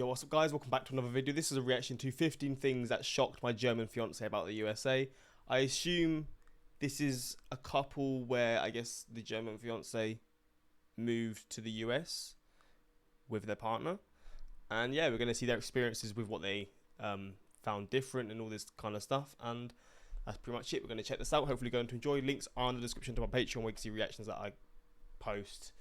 What's up, guys? Welcome back to another video. This is a reaction to 15 things that shocked my German fiance about the USA. I assume this is a couple where I guess the German fiance moved to the US with their partner. And yeah, we're going to see their experiences with what they found different and all this kind of stuff. And that's pretty much it. We're going to check this out. Hopefully going to enjoy. Links are in the description to my Patreon where you can see reactions that I post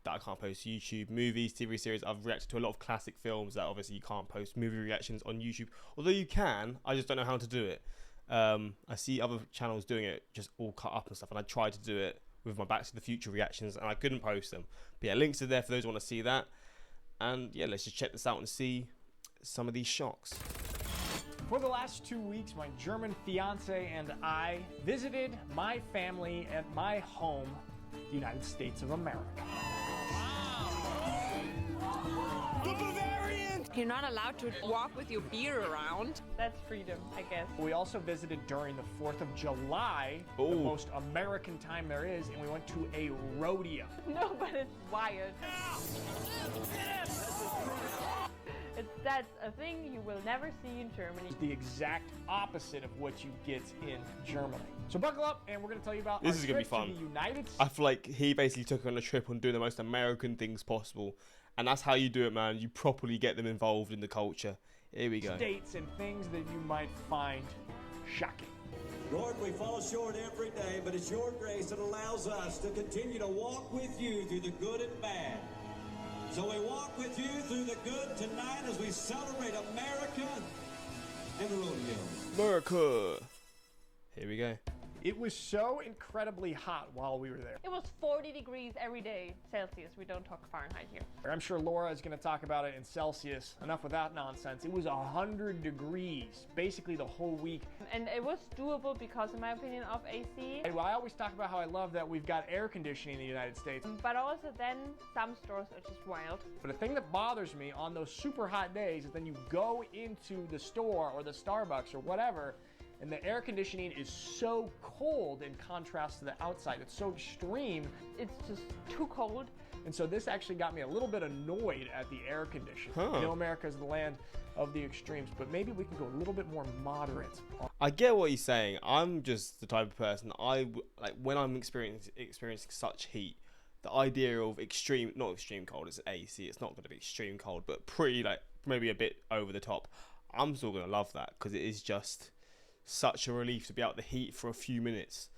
that I can't post YouTube, movies, TV series. I've reacted to a lot of classic films that obviously you can't post movie reactions on YouTube. Although you can, I just don't know how to do it. I see other channels doing it, just all cut up and stuff, and I tried to do it with my Back to the Future reactions and I couldn't post them. But yeah, links are there for those who want to see that. And yeah, let's just check this out and see some of these shocks. For the last 2 weeks, my German fiance and I visited my family at my home, the United States of America. You're not allowed to walk with your beer around. That's freedom, I guess. We also visited during the 4th of July, the most American time there is, and we went to a rodeo. No, but it's wild. That's a thing you will never see in Germany. It's the exact opposite of what you get in Germany. So buckle up, and we're going to tell you about this is going to be fun. To the United States. I feel like he basically took her on a trip on doing the most American things possible. And that's how you do it, man. You properly get them involved in the culture. Here we go. States and things that you might find shocking. Lord, we fall short every day, but it's your grace that allows us to continue to walk with you through the good and bad. So we walk with you through the good tonight as we celebrate America and the rodeo. America. Here we go. It was so incredibly hot while we were there. It was 40 degrees every day Celsius. We don't talk Fahrenheit here. I'm sure Laura is going to talk about it in Celsius. Enough with that nonsense. It was 100 degrees basically the whole week. And it was doable because, in my opinion, of AC. Well, I always talk about how I love that we've got air conditioning in the United States. But also then some stores are just wild. But the thing that bothers me on those super hot days is then you go into the store or the Starbucks or whatever, and the air conditioning is so cold in contrast to the outside. It's so extreme. It's just too cold. And so this actually got me a little bit annoyed at the air conditioning. You know, America is the land of the extremes, but maybe we can go a little bit more moderate. I get what he's saying. I'm just the type of person, like when I'm experiencing such heat, the idea of not extreme cold, it's AC, it's not going to be extreme cold, but pretty, like, maybe a bit over the top. I'm still going to love that because it is just such a relief to be out the heat for a few minutes.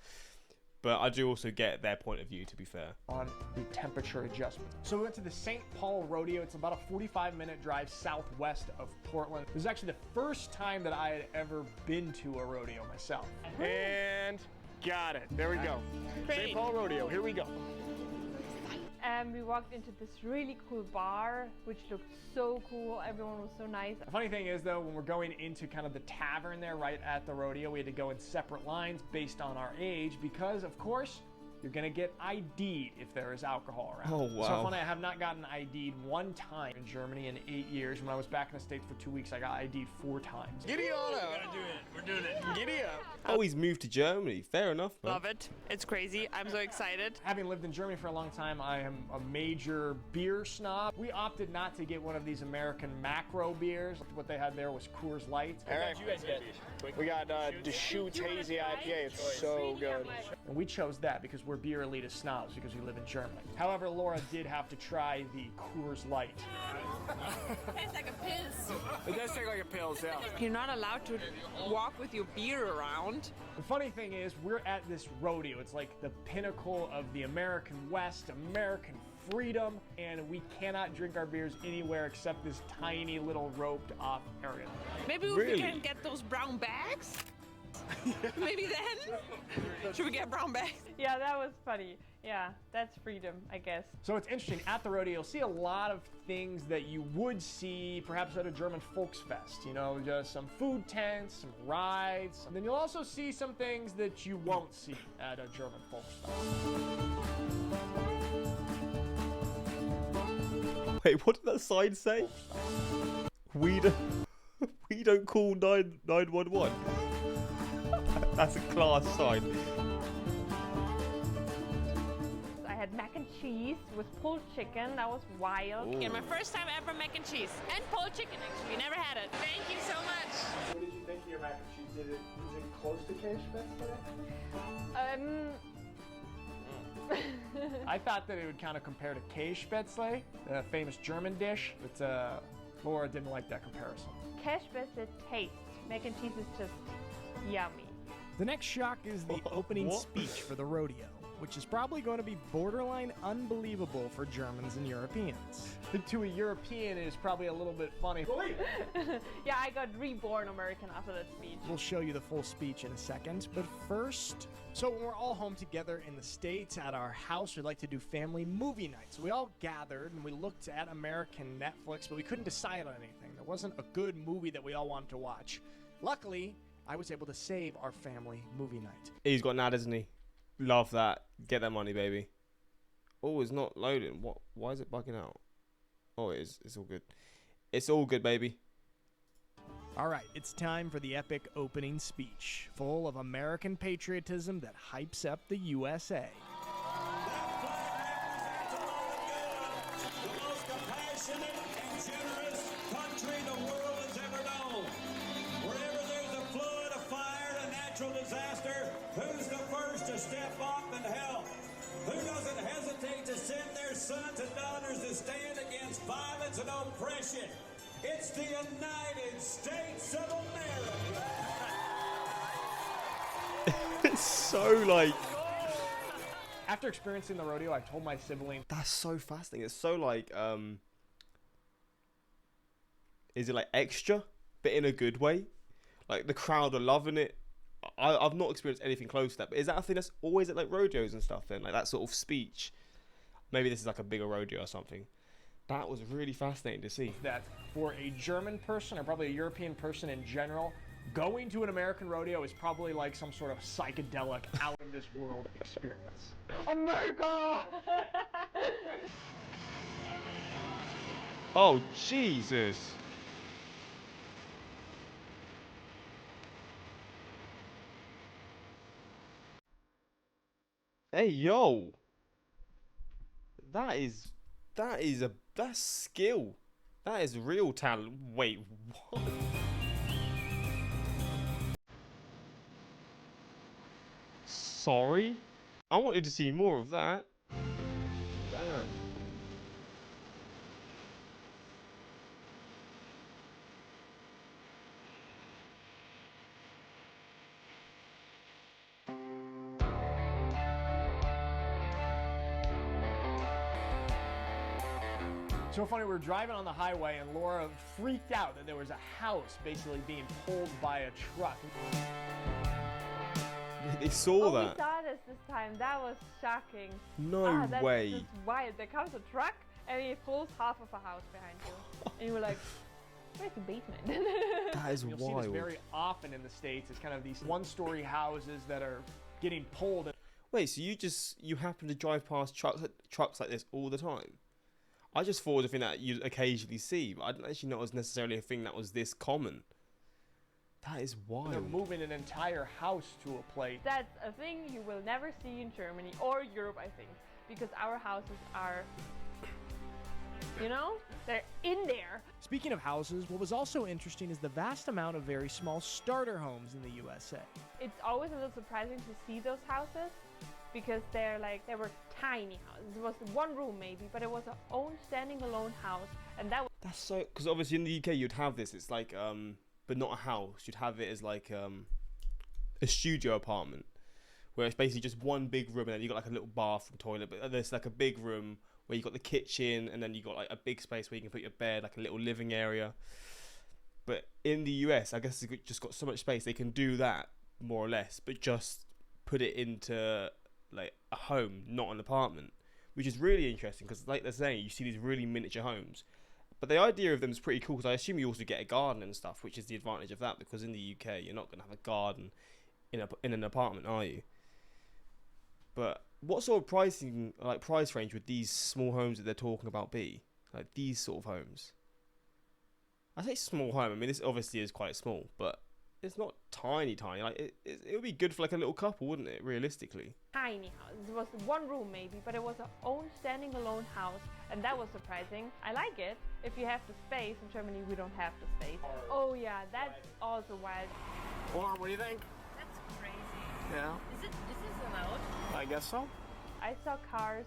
But I do also get their point of view, to be fair. On the temperature adjustment. So we went to the St. Paul Rodeo. It's about a 45-minute drive southwest of Portland. This is actually the first time that I had ever been to a rodeo myself. And got it. There we go. St. Paul Rodeo. Here we go. We walked into this really cool bar, which looked so cool. Everyone was so nice. The funny thing is, though, when we're going into kind of the tavern there right at the rodeo, we had to go in separate lines based on our age because, of course, you're going to get ID'd if there is alcohol around. Oh, wow. So funny, I have not gotten ID'd one time in Germany in 8 years. When I was back in the States for 2 weeks, I got ID'd 4 times. Giddy on up. We're gonna do it. We're doing it. Giddy up. Oh, he's moved to Germany. Fair enough, man. Love it. It's crazy. I'm so excited. Having lived in Germany for a long time, I am a major beer snob. We opted not to get one of these American macro beers. What they had there was Coors Light. All right, you guys get? We got Deschutes Hazy IPA. It's so good. And we chose that because we're beer elitist snobs because we live in Germany. However, Laura did have to try the Coors Light. Tastes like a piss. It does taste like a pill, yeah. You're not allowed to walk with your beer around. The funny thing is, we're at this rodeo. It's like the pinnacle of the American West, American freedom, and we cannot drink our beers anywhere except this tiny little roped off area. Maybe we can get those brown bags? Maybe then? Should we get brown bags? Yeah, that was funny. Yeah, that's freedom, I guess. So it's interesting, at the rodeo, you'll see a lot of things that you would see perhaps at a German Volksfest. You know, just some food tents, some rides. And then you'll also see some things that you won't see at a German Volksfest. Wait, what did that sign say? We don't call 911. That's a class sign. I had mac and cheese with pulled chicken. That was wild. And my first time ever mac and cheese. And pulled chicken, actually. Never had it. Thank you so much. What did you think of your mac and cheese? Was it close to Käsespätzle? I thought that it would kind of compare to Käsespätzle, the famous German dish, but Laura didn't like that comparison. Käsespätzle taste. Mac and cheese is just yummy. The next shock is the opening speech for the rodeo, which is probably going to be borderline unbelievable for Germans and Europeans. To a European, it is probably a little bit funny. Yeah, I got reborn American after that speech. We'll show you the full speech in a second, but first, so when we're all home together in the States at our house, we like to do family movie nights. We all gathered and we looked at American Netflix, but we couldn't decide on anything. There wasn't a good movie that we all wanted to watch. Luckily, I was able to save our family movie night. He's got NAD, isn't he? Love that. Get that money, baby. Oh, it's not loading. What? Why is it bugging out? Oh, it is. It's all good. It's all good, baby. All right, it's time for the epic opening speech, full of American patriotism that hypes up the USA. The most compassionate and generous country the world has ever known. Wherever there's a flood, a fire, a natural disaster, who's the first to step up and help? Who doesn't hesitate to send their sons and daughters to stand against violence and oppression? It's the United States of America. It's so like... After experiencing the rodeo, I told my sibling, That's so fascinating. It's so like... Is it like extra? But in a good way? Like the crowd are loving it. I've not experienced anything close to that. But is that a thing that's always at like rodeos and stuff then? Like that sort of speech? Maybe this is like a bigger rodeo or something. That was really fascinating to see. that for a German person, or probably a European person in general, going to an American rodeo is probably like some sort of psychedelic, out-of-this-world experience. America! Oh, Jesus. Hey, yo. That's skill. That is real talent. Wait, what? Sorry? I wanted to see more of that. Damn. So funny, we were driving on the highway and Laura freaked out that there was a house basically being pulled by a truck. They saw We that. saw this time. That was shocking. No That's way. just wild. There comes a truck and it pulls half of a house behind you. And you were like, where's the basement? That is You'll see wild. this very often in the States. It's kind of these one-story houses that are getting pulled. Wait, so you happen to drive past trucks like this all the time? I just thought it was a thing that you occasionally see, but I didn't actually know it was necessarily a thing that was this common. That is They're wild. moving an entire house to a place. That's a thing you will never see in Germany or Europe, I think. Because our houses are, you know, they're in there. Speaking of houses, what was also interesting is the vast amount of very small starter homes in the USA. It's always a little surprising to see those houses because they were tiny houses. It was one room maybe, but it was an own standing alone house, and that was That's so, because obviously in the UK you'd have this. It's like but not a house. You'd have it as like a studio apartment, where it's basically just one big room, and then you got like a little bathroom, toilet. But there's like a big room where you got the kitchen, and then you got like a big space where you can put your bed, like a little living area. But in the US, I guess they've just got so much space they can do that more or less, but just put it into like a home, not an apartment, which is really interesting because, like they're saying, you see these really miniature homes. But the idea of them is pretty cool because I assume you also get a garden and stuff, which is the advantage of that, because in the UK you're not going to have a garden in an apartment, are you? But what sort of price range would these small homes that they're talking about be? Like these sort of homes? I say small home. I mean, this obviously is quite small, but it's not tiny. Like it would be good for like a little couple, wouldn't it? Realistically. Tiny house. It was one room maybe, but it was an own standing alone house, and that was surprising. I like it if you have the space. In Germany, we don't have the space. Oh yeah, that's also wild. Lauren, what do you think? That's crazy. Yeah, Is this allowed? I guess so. I saw cars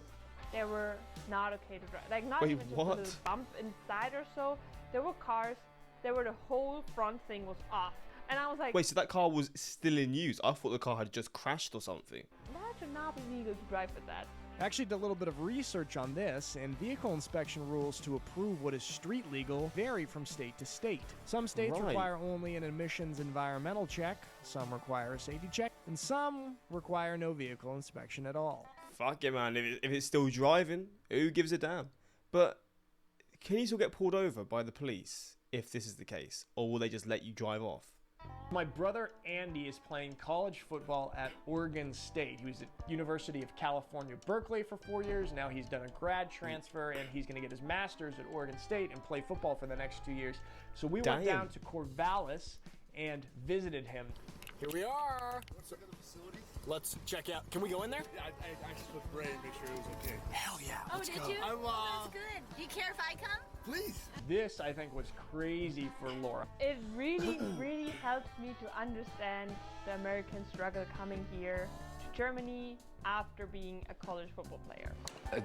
that were not okay to drive. Like not Wait, even just what? a little bump inside or so. There were cars that were the whole front thing was off. And I was like, Wait, so that car was still in use? I thought the car had just crashed or something. that should not be legal to drive with that. I actually did a little bit of research on this, and vehicle inspection rules to approve what is street legal vary from state to state. Some states Right. require only an emissions environmental check, some require a safety check, and some require no vehicle inspection at all. Fuck it, man. If it's still driving, who gives a damn? But can you still get pulled over by the police if this is the case? Or will they just let you drive off? My brother Andy is playing college football at Oregon State. He was at University of California, Berkeley for 4 years. Now he's done a grad transfer and he's going to get his master's at Oregon State and play football for the next 2 years. So we went down to Corvallis and visited him. Here we are. Let's look at the facility. Let's check out. Can we go in there? Yeah, I just with Brit and make sure it was okay. Hell yeah. Oh, Let's did go. you? I'm, Oh, that's good. Do you care if I come? Please. This, I think, was crazy for Laura. It really, really helps me to understand the American struggle coming here to Germany after being a college football player.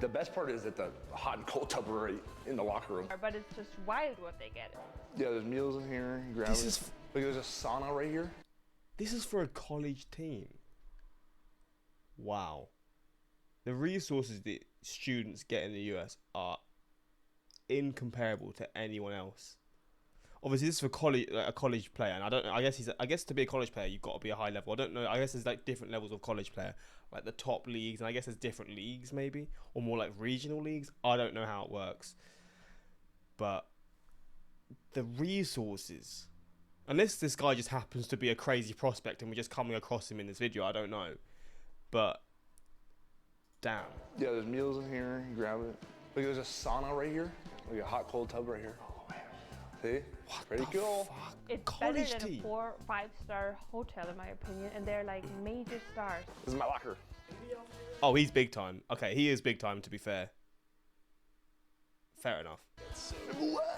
The best part is that the hot and cold tub are right in the locker room. But it's just wild what they get. Yeah, there's meals in here. You grab This it. is Look, there's a sauna right here. This is for a college team. Wow. The resources that students get in the US are incomparable to anyone else. Obviously, this is for college, like a college player, and I guess to be a college player, you've got to be a high level. I don't know. I guess there's like different levels of college player, like the top leagues, and I guess there's different leagues maybe, or more like regional leagues. I don't know how it works, but the resources. Unless this guy just happens to be a crazy prospect and we're just coming across him in this video, I don't know. But, damn. Yeah, there's meals in here. You grab it. Look, there's a sauna right here. Look, a hot cold tub right here. See? Pretty cool. It's College better than team. a 4- or 5-star hotel in my opinion, and they're like major stars. This is my locker. Oh, he's big time. Okay, he is big time, to be fair. Fair enough.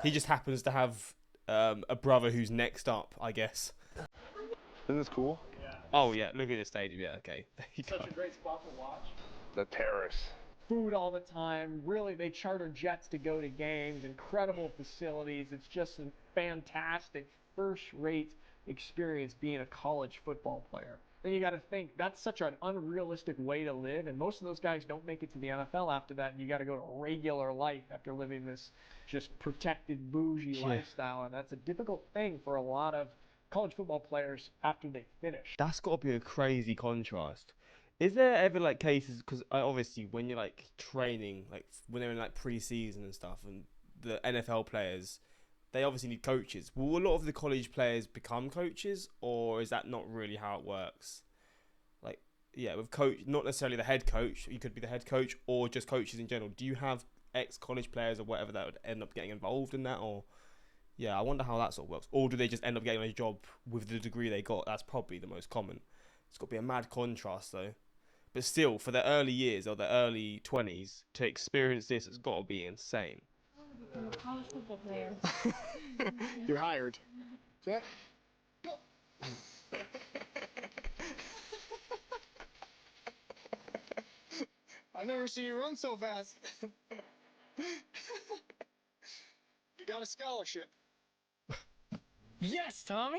He just happens to have a brother who's next up, I guess. Isn't this cool? Oh, yeah, look at the stadium. Yeah, okay. There you go. Such a great spot to watch. The terrace. Food all the time. Really, they charter jets to go to games. Incredible facilities. It's just a fantastic, first-rate experience being a college football player. Then you got to think that's such an unrealistic way to live, and most of those guys don't make it to the NFL after that. And you got to go to regular life after living this just protected, bougie lifestyle, and that's a difficult thing for a lot of college football players after they finish. That's got to be a crazy contrast. Is there ever like cases, because obviously when you're like training, like when they're in like pre-season and stuff, and the NFL players, they obviously need coaches. Will a lot of the college players become coaches, or is that not really how it works? Like, yeah, with coach, not necessarily the head coach, you could be the head coach, or just coaches in general. Do you have ex-college players or whatever that would end up getting involved in that, or... Yeah, I wonder how that sort of works. Or do they just end up getting a job with the degree they got? That's probably the most common. It's got to be a mad contrast, though. But still, for the early years or the early 20s, to experience this, it's got to be insane. I'm a college football player. You're hired. Check. I've never seen you run so fast. You got a scholarship. Yes, Tommy.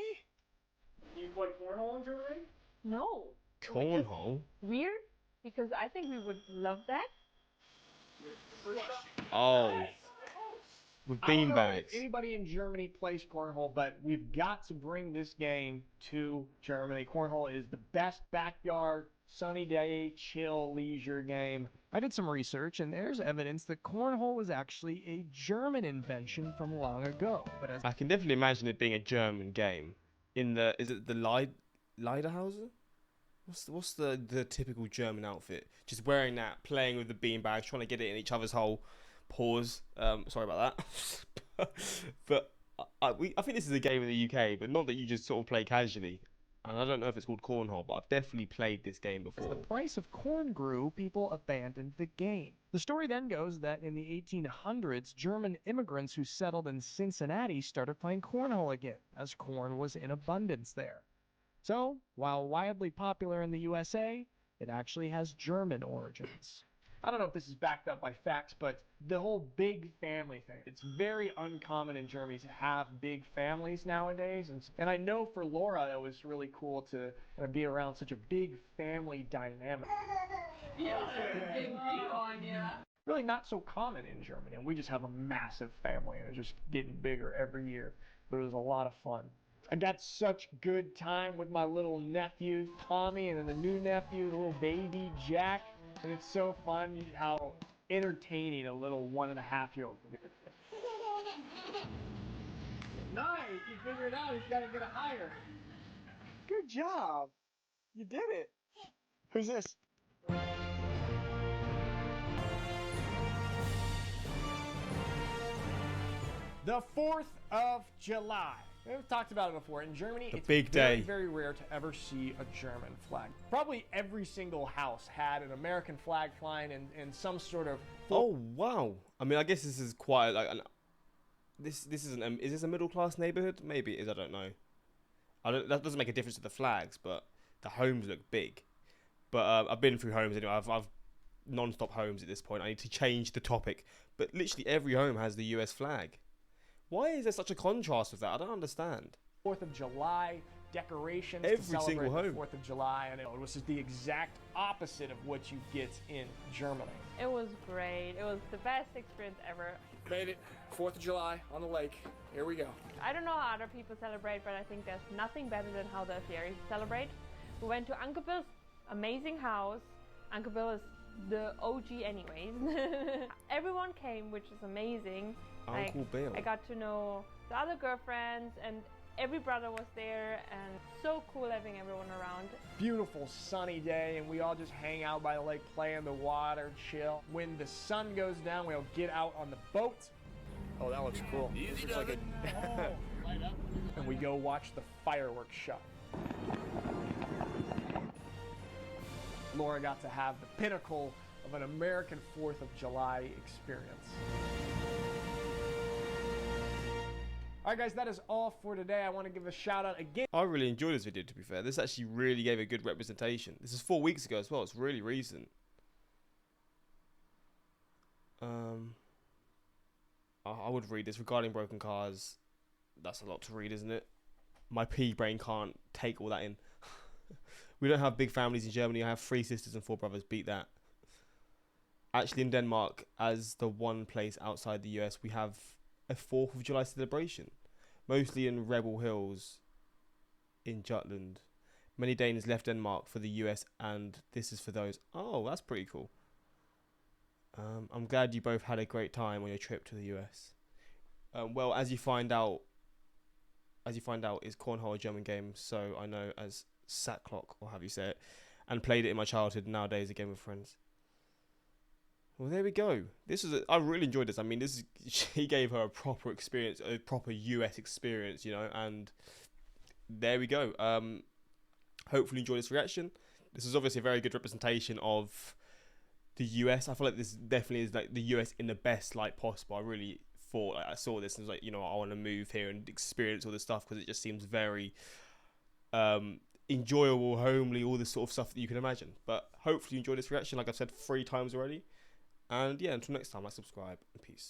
Do you play cornhole in Germany? No. Cornhole? Weird, because I think we would love that. Oh. With I don't know beanbags. if anybody in Germany plays cornhole, but we've got to bring this game to Germany. Cornhole is the best backyard, sunny day, chill, leisure game. I did some research, and there's evidence that cornhole was actually a German invention from long ago. But as I can definitely imagine it being a German game. Is it the Lederhauser? What's the typical German outfit? Just wearing that, playing with the beanbags, trying to get it in each other's hole. Pause. Sorry about that. But I think this is a game in the UK, but not that you just sort of play casually. And I don't know if it's called cornhole, but I've definitely played this game As before. the price of corn grew, people abandoned the game. The story then goes that in the 1800s, German immigrants who settled in Cincinnati started playing cornhole again, as corn was in abundance there. So, while widely popular in the USA, it actually has German origins. I don't know if this is backed up by facts, but the whole big family thing, it's very uncommon in Germany to have big families nowadays. And I know for Laura, it was really cool to be around such a big family dynamic. Really not so common in Germany. And we just have a massive family, and it's just getting bigger every year. But it was a lot of fun. I got such good time with my little nephew, Tommy, and then the new nephew, the little baby, Jack. And it's so fun how entertaining a little 1.5-year-old can be. Nice! You figured it out. He's got to get it higher. Good job. You did it. Who's this? The 4th of July. We've talked about it before. In Germany, it's big very, day. very rare to ever see a German flag. Probably every single house had an American flag flying in some sort of... Oh wow! I mean, I guess this is quite like an. This isn't. Is this a middle class neighborhood? Maybe it is. I don't know. That doesn't make a difference to the flags, but the homes look big. But I've been through homes anyway. I've non-stop homes at this point. I need to change the topic. But literally every home has the US flag. Why is there such a contrast with that? I don't understand. 4th of July decorations Every to celebrate single home. the 4th of July, and it was just the exact opposite of what you get in Germany. It was great. It was the best experience ever. Made it. 4th of July on the lake. Here we go. I don't know how other people celebrate, but I think there's nothing better than how the Fieri celebrate. We went to Uncle Bill's amazing house. Uncle Bill is the OG anyways. Everyone came, which is amazing. Uncle Bill. I got to know the other girlfriends, and every brother was there, and so cool having everyone around. Beautiful sunny day, and we all just hang out by the lake, play in the water, chill. When the sun goes down, we'll get out on the boat. Oh, that looks cool. This looks like a... And we go watch the fireworks show. Laura got to have the pinnacle of an American 4th of July experience. All right, guys, that is all for today. I want to give a shout out again. I really enjoyed this video, to be fair. This actually really gave a good representation. This is 4 weeks ago as well. It's really recent. I would read this. Regarding broken cars, that's a lot to read, isn't it? My pea brain can't take all that in. We don't have big families in Germany. I have 3 sisters and 4 brothers. Beat that. Actually, in Denmark, as the one place outside the US, we have a 4th of July celebration. Mostly in Rebel Hills in Jutland. Many Danes left Denmark for the US, and this is for those. Oh, that's pretty cool. I'm glad you both had a great time on your trip to the US. Well, as you find out, is cornhole a German game? So I know as Sackclock, or have you say it, and played it in my childhood. Nowadays, a game with friends. Well, there we go. I really enjoyed this. I mean, she gave her a proper experience, a proper US experience, you know, and there we go. Hopefully you enjoyed this reaction. This is obviously a very good representation of the US. I feel like this definitely is like the US in the best light possible. I really thought, like, I saw this and was like, you know, I want to move here and experience all this stuff because it just seems very enjoyable, homely, all this sort of stuff that you can imagine. But hopefully you enjoyed this reaction. Like I've said 3 times already. And yeah, until next time, like, subscribe, and peace.